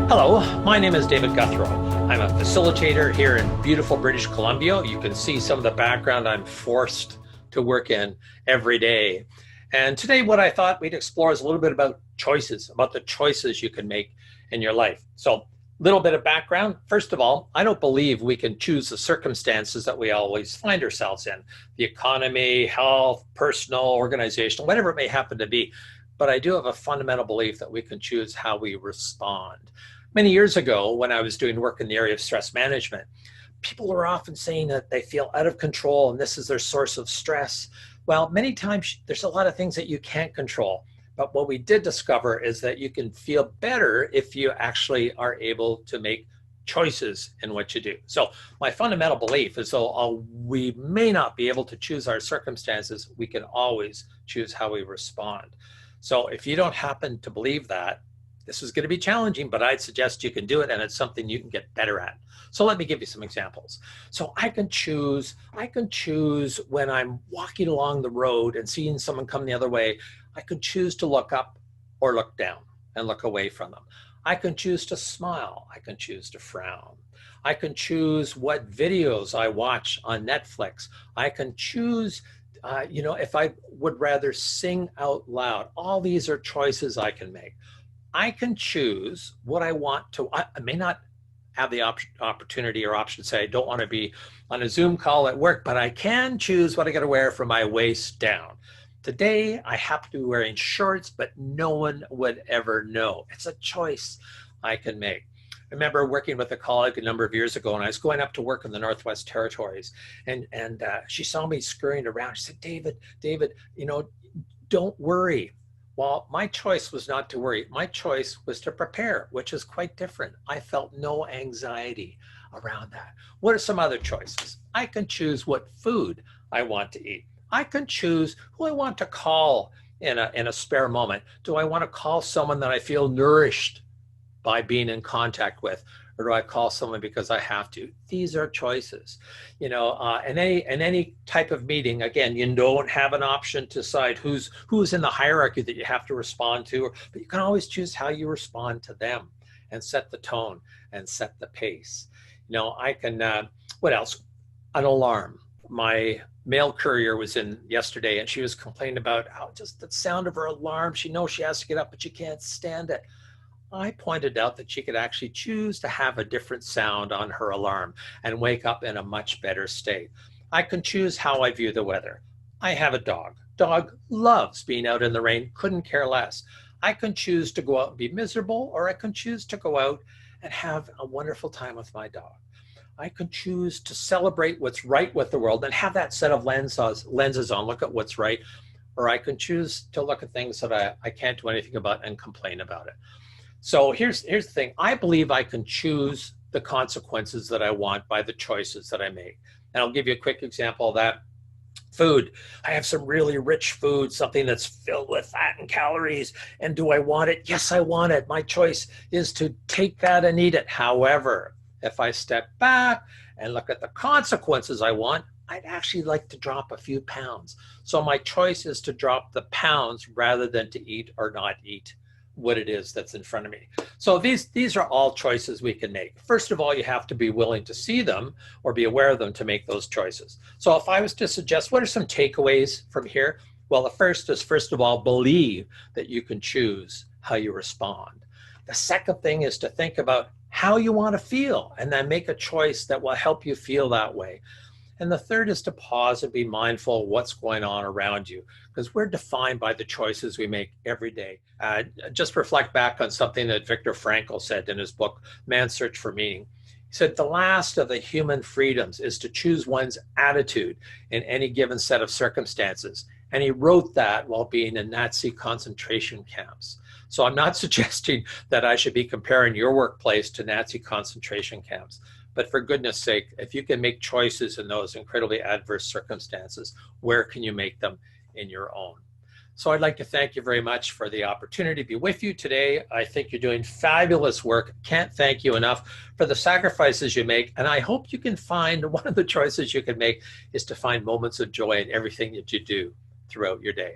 Hello, my name is David Gouthro. I'm a facilitator here in beautiful British Columbia. You can see some of the background I'm forced to work in every day. And today what I thought we'd explore is a little bit about choices, about the choices you can make in your life. So a little bit of background. First of all, I don't believe we can choose the circumstances that we always find ourselves in. The economy, health, personal, organizational, whatever it may happen to be. But I do have a fundamental belief that we can choose how we respond. Many years ago, when I was doing work in the area of stress management, people were often saying that they feel out of control and this is their source of stress. Well, many times there's a lot of things that you can't control. But what we did discover is that you can feel better if you actually are able to make choices in what you do. So my fundamental belief is though we may not be able to choose our circumstances, we can always choose how we respond. So if you don't happen to believe that, this is going to be challenging, but I'd suggest you can do it, and it's something you can get better at. So let me give you some examples. So I can choose when I'm walking along the road and seeing someone come the other way, I can choose to look up or look down and look away from them. I can choose to smile. I can choose to frown. I can choose what videos I watch on Netflix. I can choose if I would rather sing out loud. All these are choices I can make. I can choose what I want to. I may not have the opportunity or option to say I don't want to be on a Zoom call at work, but I can choose what I got to wear from my waist down. Today, I happen to be wearing shorts, but no one would ever know. It's a choice I can make. I remember working with a colleague a number of years ago, and I was going up to work in the Northwest Territories, and she saw me scurrying around. She said, David, don't worry. Well, my choice was not to worry. My choice was to prepare, which is quite different. I felt no anxiety around that. What are some other choices? I can choose what food I want to eat. I can choose who I want to call in a spare moment. Do I want to call someone that I feel nourished by being in contact with, or do I call someone because I have to? These are choices. In any type of meeting, again, you don't have an option to decide who's in the hierarchy that you have to respond to, but you can always choose how you respond to them and set the tone and set the pace. I can, what else? An alarm. My mail courier was in yesterday and she was complaining about how just the sound of her alarm, she knows she has to get up, but she can't stand it. I pointed out that she could actually choose to have a different sound on her alarm and wake up in a much better state. I can choose how I view the weather. I have a dog. Dog loves being out in the rain, couldn't care less. I can choose to go out and be miserable, or I can choose to go out and have a wonderful time with my dog. I can choose to celebrate what's right with the world and have that set of lenses on, look at what's right, or I can choose to look at things that I can't do anything about and complain about it. So here's the thing. I believe I can choose the consequences that I want by the choices that I make. And I'll give you a quick example of that. Food. I have some really rich food, something that's filled with fat and calories. And do I want it? Yes, I want it. My choice is to take that and eat it. However, if I step back and look at the consequences I want, I'd actually like to drop a few pounds. So my choice is to drop the pounds rather than to eat or not eat what it is that's in front of me. So these are all choices we can make. First of all, you have to be willing to see them or be aware of them to make those choices. So if I was to suggest, what are some takeaways from here? Well, the first is, first of all, believe that you can choose how you respond. The second thing is to think about how you want to feel and then make a choice that will help you feel that way. And the third is to pause and be mindful of what's going on around you, because we're defined by the choices we make every day. Just reflect back on something that Viktor Frankl said in his book, Man's Search for Meaning. He said, the last of the human freedoms is to choose one's attitude in any given set of circumstances. And he wrote that while being in Nazi concentration camps. So I'm not suggesting that I should be comparing your workplace to Nazi concentration camps. But for goodness sake, if you can make choices in those incredibly adverse circumstances, where can you make them in your own? So I'd like to thank you very much for the opportunity to be with you today. I think you're doing fabulous work. Can't thank you enough for the sacrifices you make. And I hope you can find one of the choices you can make is to find moments of joy in everything that you do throughout your day.